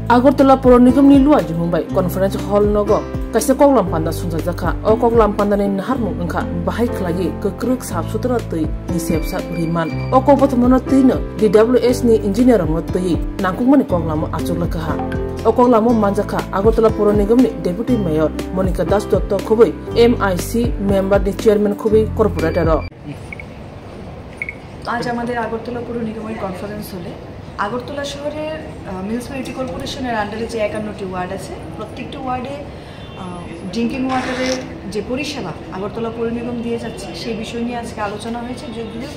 Agartala Puro Nigam ni luar di Mumbai Conference Hall nogo kaisa koklam panda sunja jaka o koklam panda ni harmu engka bahai klagi ke kruk sab sutra tui ni sep sa riman o ko bot mono tino DWS ni engineer mo tui nangkung mani koklam achuk lakaha o koklam manjaka Agartala Puro Nigam ni deputy mayor Monica Das Dotto khoboi MIC member ni chairman khoboi corporator आज हमारे আগরতলা পুর নিগমের conference হলে আগরতলা শহরের municipality কর্পোরেশনের আন্ডারে যে 51টি word আছে প্রত্যেকটি ওয়ার্ডে ড্রিঙ্কিং ওয়াটারের যে পরিষেবা আগরতলা পৌর নিগম দিয়ে যাচ্ছে সেই বিষয় নিয়ে আজকে আলোচনা হয়েছে যে যদি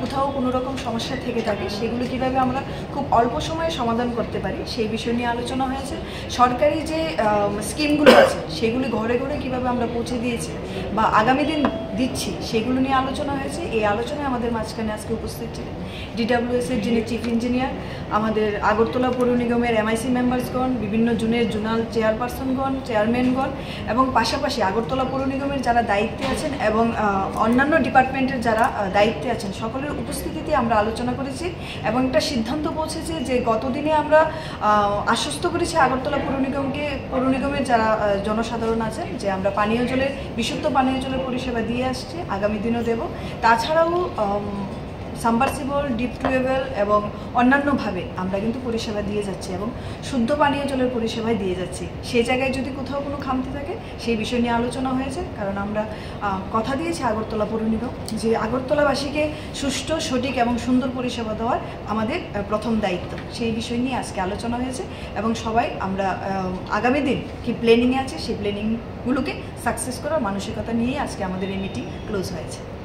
কোথাও কোনো রকম সমস্যা থেকে থাকে সেগুলো কিভাবে আমরা খুব অল্প সময়ে সমাধান করতে পারি সেই বিষয় নিয়ে আলোচনা হয়েছে সরকারি যে স্কিমগুলো আছে সেগুলি ঘরে ঘরে কিভাবে আমরা পৌঁছে দিয়েছি বা আগামী দিন দিচ্ছি সেগুলো নিয়ে আলোচনা হয়েছে এই আলোচনায় আমাদের মাঝখানে আজকে উপস্থিত ছিলেন DWS এর যিনি চিফ ইঞ্জিনিয়ার আমাদের আগরতলা পৌর নিগমের MIC মেম্বারসগণ বিভিন্ন জোনাল চেয়ারপারসনগণ চেয়ারম্যানগণ এবং পাশাপাশি আগরতলা পৌর নিগমের যারা দায়িত্বে আছেন এবং অন্যান্য ডিপার্টমেন্টের যারা দায়িত্বে আছেন সকলের উপস্থিতিতে আমরা আলোচনা করেছি এবং একটা সিদ্ধান্ত পৌঁছেছি যে গতদিনে আমরা আশ্বস্ত করেছি আগরতলা পৌর নিগমের যারা জনসাধারণ আছেন যে আমরা বিশুদ্ধ পানীয় জলের পরিষেবা দিয়ে আসছি আগামী দিনও দেব তাছাড়াও সাবমার্সিবল ডিপ টিউবওয়েল এবং অন্যান্যভাবে আমরা কিন্তু পরিষেবা দিয়ে যাচ্ছি এবং শুদ্ধ পানীয় জলের পরিষেবায় দিয়ে যাচ্ছি সেই জায়গায় যদি কোথাও কোনো খামতি থাকে সেই বিষয় নিয়ে আলোচনা হয়েছে কারণ আমরা কথা দিয়েছি আগরতলা পৌর নিগম যে আগরতলাবাসীকে সুষ্ঠু সঠিক এবং সুন্দর পরিষেবা দেওয়ার আমাদের প্রথম দায়িত্ব সেই বিষয় নিয়ে আজকে আলোচনা হয়েছে এবং সবাই আমরা আগামী দিন কি প্ল্যানিংয়ে আছে সেই প্ল্যানিংগুলোকে সাকসেস করার মানসিকতা নিয়েই আজকে আমাদের এই মিটিং ক্লোজ হয়েছে।